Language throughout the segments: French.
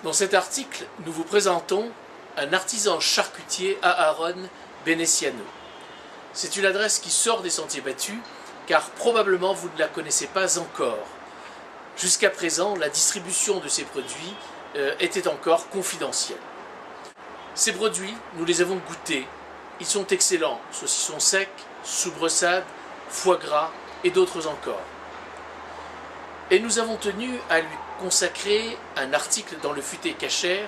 Dans cet article, nous vous présentons un artisan charcutier à Aaron Benessiano. C'est une adresse qui sort des sentiers battus, car probablement vous ne la connaissez pas encore. Jusqu'à présent, la distribution de ces produits était encore confidentielle. Ces produits, nous les avons goûtés. Ils sont excellents, saucisson sec, soubresade, foie gras et d'autres encore. Et nous avons tenu à lui consacrer un article dans le Futé Kasher,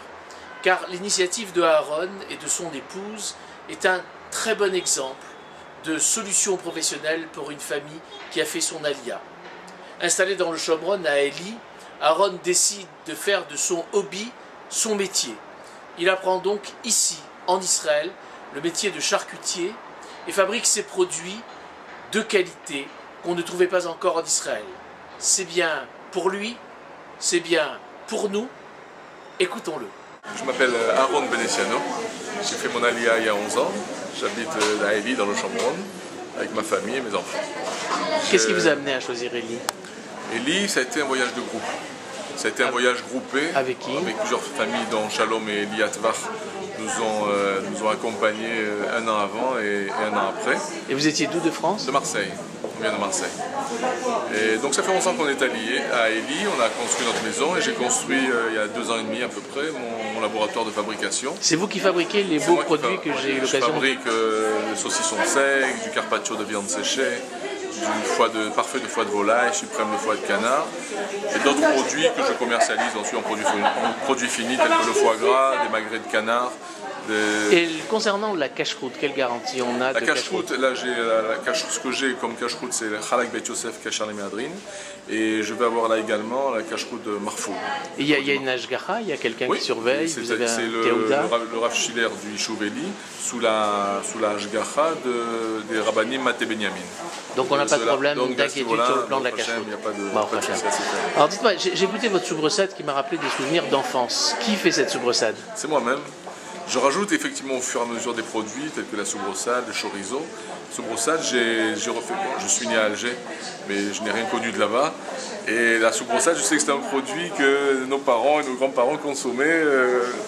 car l'initiative de Aaron et de son épouse est un très bon exemple de solution professionnelle pour une famille qui a fait son alia. Installé dans le Shomron à Eli, Aaron décide de faire de son hobby son métier. Il apprend donc ici, en Israël, le métier de charcutier et fabrique ses produits de qualité qu'on ne trouvait pas encore en Israël. C'est bien pour lui, c'est bien pour nous. Écoutons-le. Je m'appelle Aaron Benessiano. J'ai fait mon alia il y a 11 ans. J'habite à Eli, dans le Shomron, avec ma famille et mes enfants. Qu'est-ce qui vous a amené à choisir Eli? Eli, ça a été un voyage de groupe. Ça a été un voyage groupé. Avec qui? Avec plusieurs familles, dont Shalom et Eli Atvar nous ont accompagnés un an avant et un an après. Et vous étiez d'où de France? De Marseille. On vient de Marseille. Et donc ça fait 11 ans qu'on est alliés à Eli. On a construit notre maison et j'ai construit il y a 2 ans et demi à peu près mon laboratoire de fabrication. C'est vous qui fabriquez les beaux produits que j'ai eu l'occasion de... Je fabrique le saucisson sec, du carpaccio de viande séchée, du parfait de foie de volaille, suprême de foie de canard, et d'autres produits que je commercialise ensuite en produits finis tels que le foie gras, des magrets de canard. Et concernant la cache-croûte, quelle garantie on a? La cache-croûte, là ce que j'ai comme cache-croûte, c'est le Chalak Bet Yosef Kachar Lemehadrin, et je vais avoir là également la cache-croûte de Marfou. Il y a une ashgacha, il y a quelqu'un qui surveille, vous avez un c'est le Rav Schiller du Yishuv Eli sous la ashgacha des Rabbanim Maté Benyamin. Donc on n'a pas de problème d'inquiétude sur le plan de la cache-croûte. Alors dites-moi, j'ai goûté votre soubresade qui m'a rappelé des souvenirs d'enfance. Qui fait cette soubresade? C'est moi-même. Je rajoute effectivement au fur et à mesure des produits tels que la soubresade, le chorizo. Soubresade, je suis né à Alger, mais je n'ai rien connu de là-bas. Et la soubresade, je sais que c'est un produit que nos parents et nos grands-parents consommaient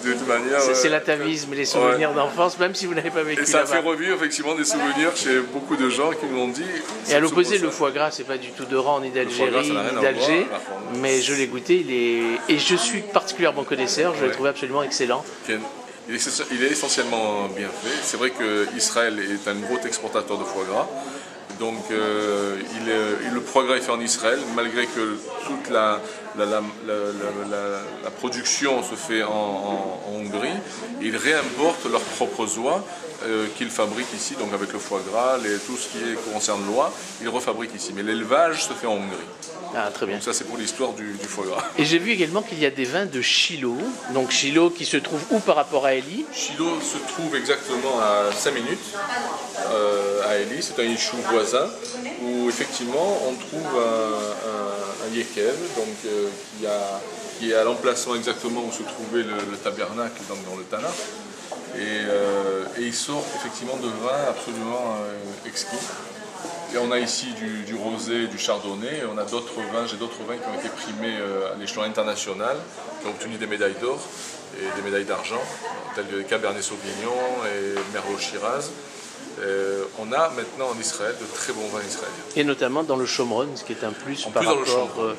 de manière... C'est l'atavisme, les souvenirs d'enfance, même si vous n'avez pas vécu là-bas. Et ça a fait revivre effectivement des souvenirs chez beaucoup de gens qui nous ont dit... Et à l'opposé, le foie gras, c'est pas du tout d'Oran, ni d'Algérie, ni d'Alger, mais je l'ai goûté, et je suis particulièrement connaisseur, je l'ai trouvé absolument excellent. Il est essentiellement bien fait. C'est vrai qu'Israël est un gros exportateur de foie gras. Donc le foie gras est fait en Israël, malgré que toute la production se fait en Hongrie. Ils réimportent leurs propres oies qu'ils fabriquent ici, donc avec le foie gras, tout ce qui concerne l'oie, ils refabriquent ici. Mais l'élevage se fait en Hongrie. Ah, très bien. Donc ça c'est pour l'histoire du foie gras. Et j'ai vu également qu'il y a des vins de Shiloh. Donc Shiloh qui se trouve où par rapport à Eli? Shiloh se trouve exactement à 5 minutes à Eli. C'est un yishuv voisin où effectivement on trouve un yekel qui est à l'emplacement exactement où se trouvait le tabernacle dans le Tanakh. Et il sort effectivement de vins absolument exquis. Et on a ici du rosé, du chardonnay, et on a d'autres vins, j'ai d'autres vins qui ont été primés à l'échelon international, qui ont obtenu des médailles d'or et des médailles d'argent, telles que Cabernet Sauvignon et Merlot Shiraz. On a maintenant en Israël de très bons vins israéliens. Et notamment dans le Shomron, ce qui est un plus par rapport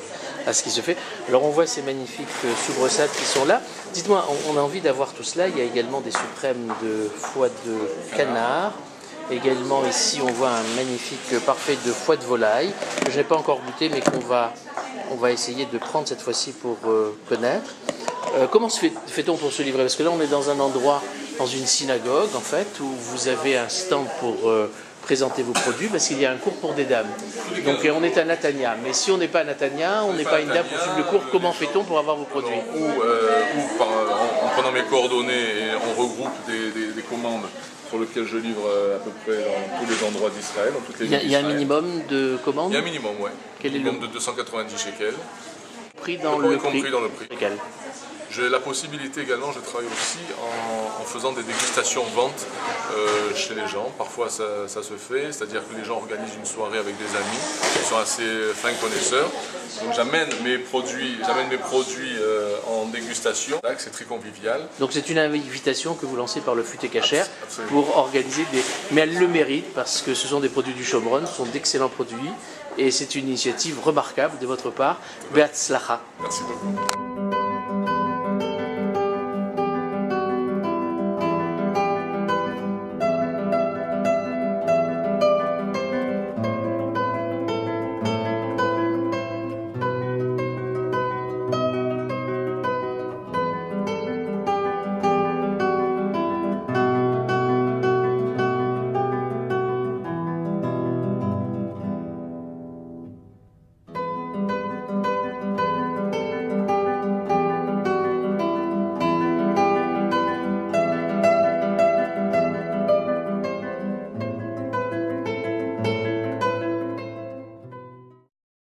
à ce qui se fait. Alors on voit ces magnifiques soubresades qui sont là. Dites-moi, on a envie d'avoir tout cela. Il y a également des suprêmes de foie de canard. Également ici on voit un magnifique parfait de foie de volaille que je n'ai pas encore goûté mais on va essayer de prendre cette fois-ci pour connaître. Comment fait-on pour se livrer? Parce que là on est dans un endroit, dans une synagogue en fait, où vous avez un stand pour présenter vos produits parce qu'il y a un cours pour des dames. Donc on est à Natania, mais si on n'est pas à Natania, on n'est pas une dame pour suivre le cours, comment fait-on pour avoir vos produits? En prenant mes coordonnées et on regroupe des commandes sur lequel je livre à peu près dans tous les endroits d'Israël. Il y a un minimum de commandes? Il y a un minimum, oui. Quel est le minimum de 290 shekels. Compris dans le prix. J'ai la possibilité également, je travaille aussi en faisant des dégustations ventes chez les gens. Parfois ça se fait, c'est-à-dire que les gens organisent une soirée avec des amis qui sont assez fins connaisseurs. Donc j'amène mes produits en dégustation. C'est très convivial. Donc c'est une invitation que vous lancez par le Futé Cachère Absolument. pour organiser des... Mais elle le mérite parce que ce sont des produits du Shomron, ce sont d'excellents produits et c'est une initiative remarquable de votre part. Be'atzlacha. Merci beaucoup.